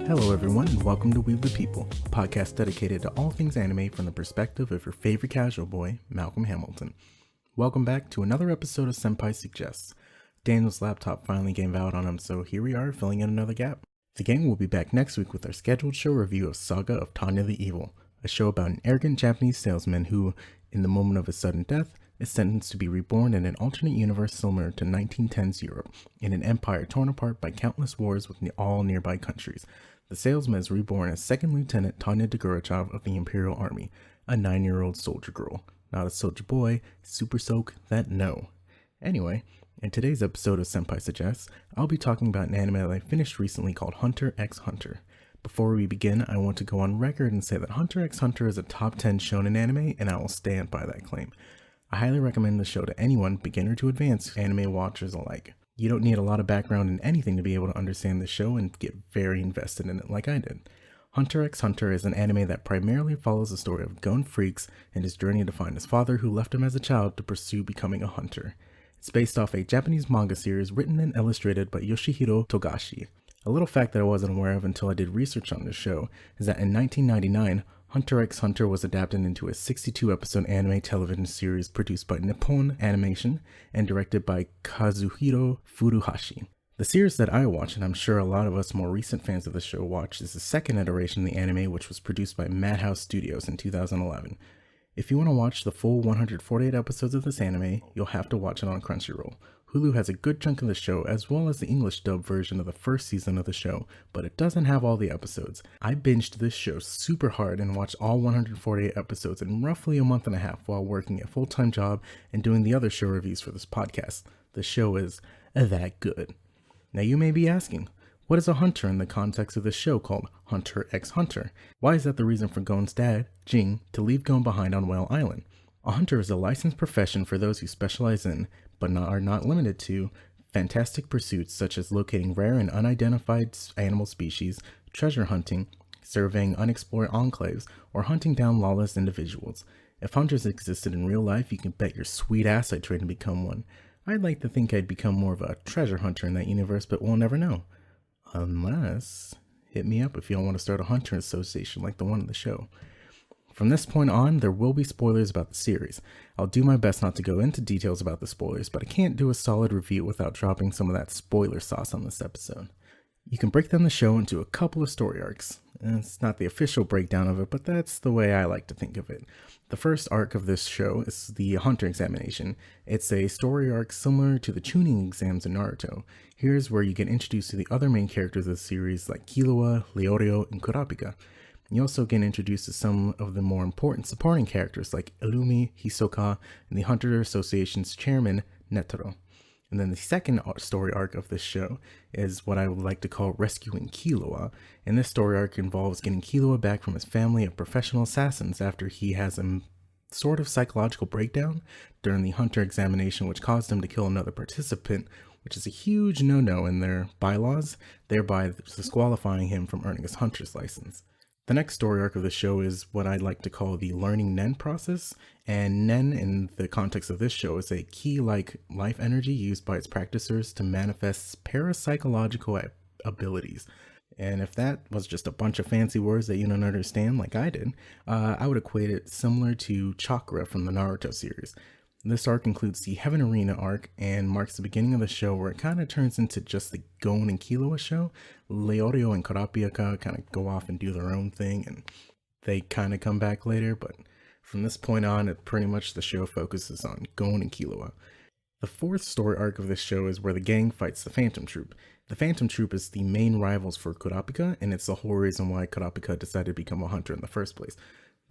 Hello everyone and welcome to We the People, a podcast dedicated to all things anime from the perspective of your favorite casual boy, Malcolm Hamilton. Welcome back to another episode of Senpai Suggests. Daniel's laptop finally gave out on him, so here we are filling in another gap. The gang will be back next week with our scheduled show review of Saga of Tanya the Evil, a show about an arrogant Japanese salesman who, in the moment of his sudden death, is sentenced to be reborn in an alternate universe similar to 1910s Europe, in an empire torn apart by countless wars with all nearby countries. The salesman is reborn as Second Lieutenant Tanya Degorochov of the Imperial Army, a 9-year-old soldier girl. Not a soldier boy, super soak that no. Anyway, in today's episode of Senpai Suggests, I'll be talking about an anime that I finished recently called Hunter x Hunter. Before we begin, I want to go on record and say that Hunter x Hunter is a top 10 shonen anime, and I will stand by that claim. I highly recommend the show to anyone, beginner to advanced, anime watchers alike. You don't need a lot of background in anything to be able to understand the show and get very invested in it like I did. Hunter x Hunter is an anime that primarily follows the story of Gon Freaks and his journey to find his father who left him as a child to pursue becoming a hunter. It's based off a Japanese manga series written and illustrated by Yoshihiro Togashi. A little fact that I wasn't aware of until I did research on this show is that in 1999, Hunter x Hunter was adapted into a 62-episode anime television series produced by Nippon Animation and directed by Kazuhiro Furuhashi. The series that I watch, and I'm sure a lot of us more recent fans of the show watch, is the second iteration of the anime, which was produced by Madhouse Studios in 2011. If you want to watch the full 148 episodes of this anime, you'll have to watch it on Crunchyroll. Hulu has a good chunk of the show, as well as the English dub version of the first season of the show, but it doesn't have all the episodes. I binged this show super hard and watched all 148 episodes in roughly a month and a half while working a full-time job and doing the other show reviews for this podcast. The show is that good. Now you may be asking, what is a hunter in the context of this show called Hunter x Hunter? Why is that the reason for Gon's dad, Jing, to leave Gon behind on Whale Island? A hunter is a licensed profession for those who specialize in, but are not limited to, fantastic pursuits such as locating rare and unidentified animal species, treasure hunting, surveying unexplored enclaves, or hunting down lawless individuals. If hunters existed in real life, you can bet your sweet ass I'd try to become one. I'd like to think I'd become more of a treasure hunter in that universe, but we'll never know. Unless, hit me up if y'all want to start a hunter association like the one in the show. From this point on, there will be spoilers about the series. I'll do my best not to go into details about the spoilers, but I can't do a solid review without dropping some of that spoiler sauce on this episode. You can break down the show into a couple of story arcs. It's not the official breakdown of it, but that's the way I like to think of it. The first arc of this show is the Hunter examination. It's a story arc similar to the tuning exams in Naruto. Here's where you get introduced to the other main characters of the series like Killua, Leorio, and Kurapika. You also get introduced to some of the more important supporting characters like Illumi, Hisoka, and the Hunter Association's chairman, Netaro. And then the second story arc of this show is what I would like to call rescuing Killua. And this story arc involves getting Killua back from his family of professional assassins after he has a sort of psychological breakdown during the Hunter examination, which caused him to kill another participant, which is a huge no-no in their bylaws, thereby disqualifying him from earning his hunter's license. The next story arc of the show is what I'd like to call the learning Nen process, and Nen in the context of this show is a key-like life energy used by its practicers to manifest parapsychological abilities. And if that was just a bunch of fancy words that you don't understand like I did, I would equate it similar to chakra from the Naruto series. This arc includes the Heaven Arena arc and marks the beginning of the show where it kind of turns into just the Gon and Killua show. Leorio and Kurapika kind of go off and do their own thing and they kind of come back later, but from this point on, pretty much the show focuses on Gon and Killua. The fourth story arc of this show is where the gang fights the Phantom Troop. The Phantom Troop is the main rivals for Kurapika, and it's the whole reason why Kurapika decided to become a hunter in the first place.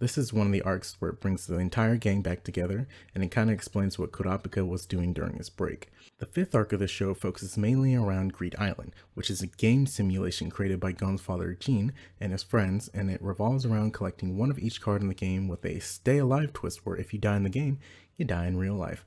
This is one of the arcs where it brings the entire gang back together, and it kind of explains what Kurapika was doing during his break. The fifth arc of the show focuses mainly around Greed Island, which is a game simulation created by Gon's father Gene and his friends, and it revolves around collecting one of each card in the game with a stay alive twist where if you die in the game, you die in real life.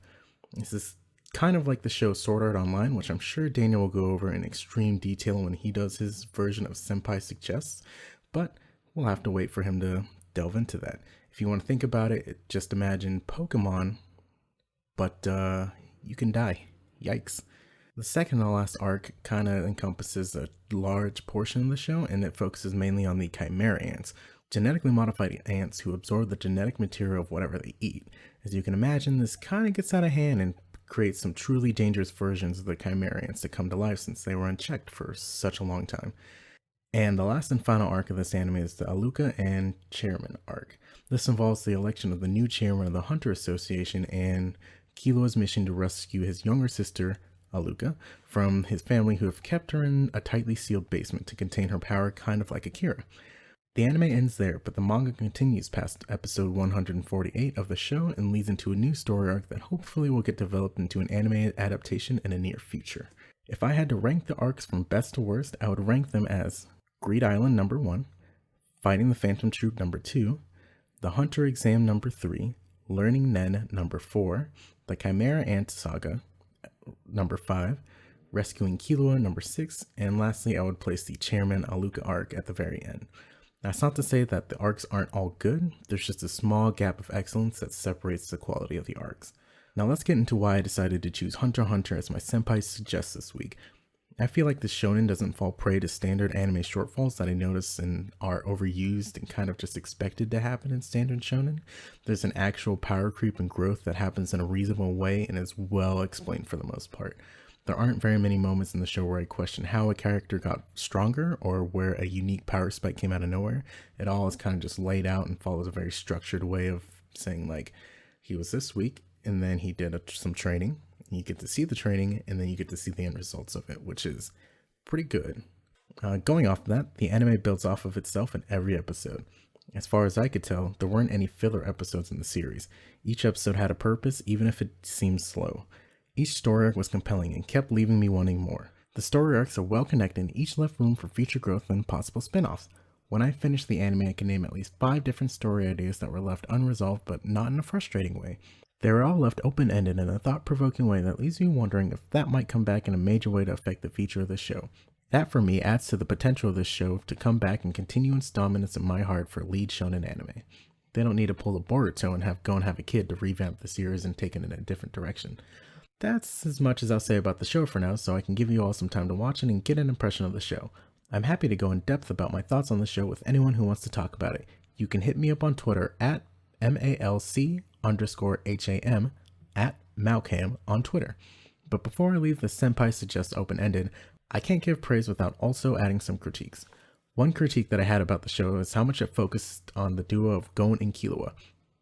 This is kind of like the show Sword Art Online, which I'm sure Daniel will go over in extreme detail when he does his version of Senpai Suggests, but we'll have to wait for him to delve into that. If you want to think about it, just imagine Pokemon, but you can die. Yikes. The second and last arc kind of encompasses a large portion of the show, and it focuses mainly on the Chimera ants, genetically modified ants who absorb the genetic material of whatever they eat. As you can imagine, this kind of gets out of hand and creates some truly dangerous versions of the Chimera ants to come to life since they were unchecked for such a long time. And the last and final arc of this anime is the Aluka and Chairman arc. This involves the election of the new chairman of the Hunter Association and Killua's mission to rescue his younger sister, Aluka, from his family who have kept her in a tightly sealed basement to contain her power, kind of like Akira. The anime ends there, but the manga continues past episode 148 of the show and leads into a new story arc that hopefully will get developed into an anime adaptation in the near future. If I had to rank the arcs from best to worst, I would rank them as Greed Island number 1, Fighting the Phantom Troop number 2, The Hunter Exam number 3, Learning Nen number 4, The Chimera Ant Saga number 5, Rescuing Killua number 6, and lastly I would place the Chairman Aluka arc at the very end. That's not to say that the arcs aren't all good, there's just a small gap of excellence that separates the quality of the arcs. Now let's get into why I decided to choose Hunter x Hunter as my Senpai Suggests this week. I feel like the shonen doesn't fall prey to standard anime shortfalls that I notice and are overused and kind of just expected to happen in standard shonen. There's an actual power creep and growth that happens in a reasonable way and is well explained for the most part. There aren't very many moments in the show where I question how a character got stronger or where a unique power spike came out of nowhere. It all is kind of just laid out and follows a very structured way of saying, like, he was this weak and then he did some training. You get to see the training and then you get to see the end results of it, which is pretty good. Going off of that, the anime builds off of itself in every episode. As far as I could tell, there weren't any filler episodes in the series. Each episode had a purpose, even if it seemed slow. Each story arc was compelling and kept leaving me wanting more. The story arcs are well connected and each left room for future growth and possible spin-offs. When I finished the anime, I can name at least 5 different story ideas that were left unresolved, but not in a frustrating way. They were all left open-ended in a thought-provoking way that leaves me wondering if that might come back in a major way to affect the future of the show. That for me adds to the potential of this show to come back and continue its dominance in my heart for lead shonen anime. They don't need to pull a Boruto and have a kid to revamp the series and take it in a different direction. That's as much as I'll say about the show for now, so I can give you all some time to watch it and get an impression of the show. I'm happy to go in depth about my thoughts on the show with anyone who wants to talk about it. You can hit me up on Twitter at MALC_HAM at Malcam on Twitter. But before I leave the Senpai Suggests open-ended, I can't give praise without also adding some critiques. One critique that I had about the show is how much it focused on the duo of Gon and Killua.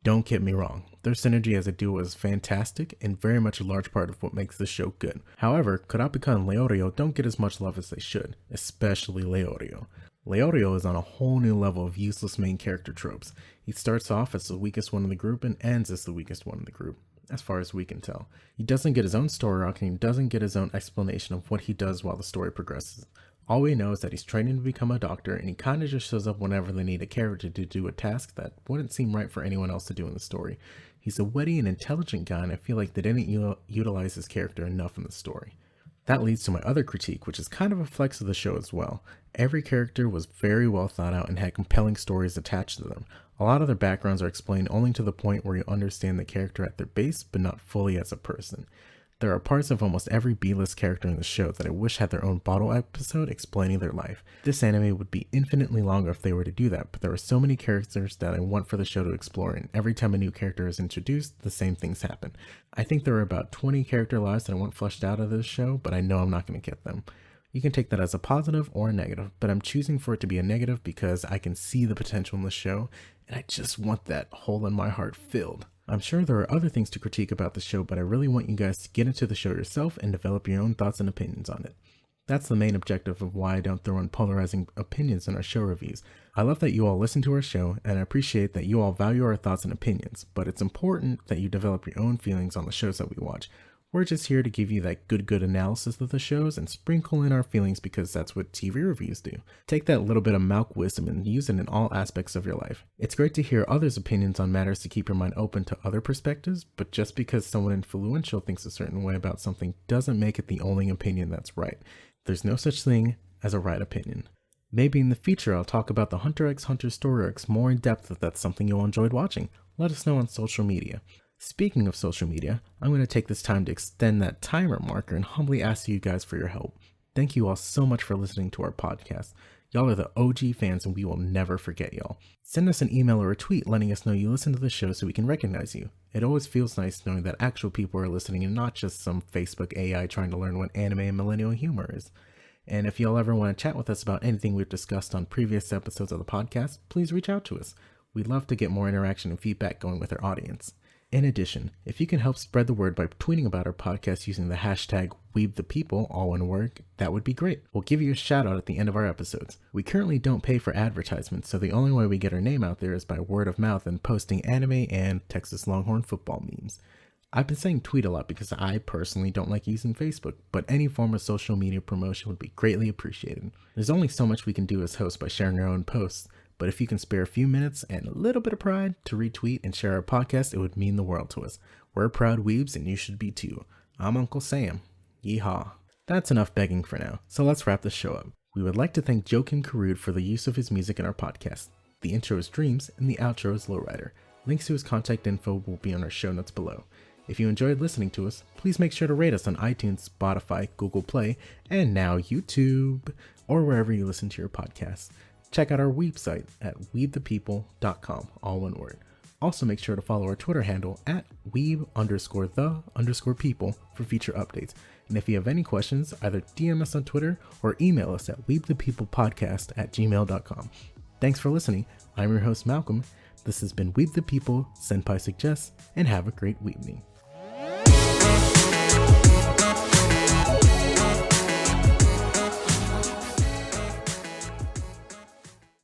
Don't get me wrong, their synergy as a duo is fantastic and very much a large part of what makes this show good. However, Kurapika and Leorio don't get as much love as they should, especially Leorio. Leorio is on a whole new level of useless main character tropes. He starts off as the weakest one in the group and ends as the weakest one in the group, as far as we can tell. He doesn't get his own story arc and he doesn't get his own explanation of what he does while the story progresses. All we know is that he's training to become a doctor and he kinda just shows up whenever they need a character to do a task that wouldn't seem right for anyone else to do in the story. He's a witty and intelligent guy and I feel like they didn't utilize his character enough in the story. That leads to my other critique, which is kind of a flex of the show as well. Every character was very well thought out and had compelling stories attached to them. A lot of their backgrounds are explained only to the point where you understand the character at their base, but not fully as a person. There are parts of almost every B-list character in the show that I wish had their own bottle episode explaining their life. This anime would be infinitely longer if they were to do that, but there are so many characters that I want for the show to explore, and every time a new character is introduced, the same things happen. I think there are about 20 character lives that I want fleshed out of this show, but I know I'm not going to get them. You can take that as a positive or a negative, but I'm choosing for it to be a negative because I can see the potential in the show, and I just want that hole in my heart filled. I'm sure there are other things to critique about the show, but I really want you guys to get into the show yourself and develop your own thoughts and opinions on it. That's the main objective of why I don't throw in polarizing opinions in our show reviews. I love that you all listen to our show, and I appreciate that you all value our thoughts and opinions, but it's important that you develop your own feelings on the shows that we watch. We're just here to give you that good analysis of the shows and sprinkle in our feelings because that's what TV reviews do. Take that little bit of Malk wisdom and use it in all aspects of your life. It's great to hear others' opinions on matters to keep your mind open to other perspectives, but just because someone influential thinks a certain way about something doesn't make it the only opinion that's right. There's no such thing as a right opinion. Maybe in the future I'll talk about the Hunter x Hunter story arcs more in depth if that's something you all enjoyed watching. Let us know on social media. Speaking of social media, I'm going to take this time to extend that timer marker and humbly ask you guys for your help. Thank you all so much for listening to our podcast. Y'all are the OG fans and we will never forget y'all. Send us an email or a tweet letting us know you listen to the show so we can recognize you. It always feels nice knowing that actual people are listening and not just some Facebook AI trying to learn what anime and millennial humor is. And if y'all ever want to chat with us about anything we've discussed on previous episodes of the podcast, please reach out to us. We'd love to get more interaction and feedback going with our audience. In addition, if you can help spread the word by tweeting about our podcast using the hashtag WeebThePeople, all one word, that would be great. We'll give you a shout out at the end of our episodes. We currently don't pay for advertisements, so the only way we get our name out there is by word of mouth and posting anime and Texas Longhorn football memes. I've been saying tweet a lot because I personally don't like using Facebook, but any form of social media promotion would be greatly appreciated. There's only so much we can do as hosts by sharing our own posts, but if you can spare a few minutes and a little bit of pride to retweet and share our podcast, it would mean the world to us. We're proud weebs and you should be too. I'm Uncle Sam. Yeehaw. That's enough begging for now, so let's wrap the show up. We would like to thank Joakim Karud for the use of his music in our podcast. The intro is Dreams and the outro is Lowrider. Links to his contact info will be on our show notes below. If you enjoyed listening to us, please make sure to rate us on iTunes, Spotify, Google Play, and now YouTube, or wherever you listen to your podcasts. Check out our Weeb site at weebthepeople.com, all one word. Also make sure to follow our Twitter handle at weeb_the_people for future updates. And if you have any questions, either DM us on Twitter or email us at weebthepeoplepodcast@gmail.com. Thanks for listening. I'm your host, Malcolm. This has been Weeb the People, Senpai Suggests, and have a great evening.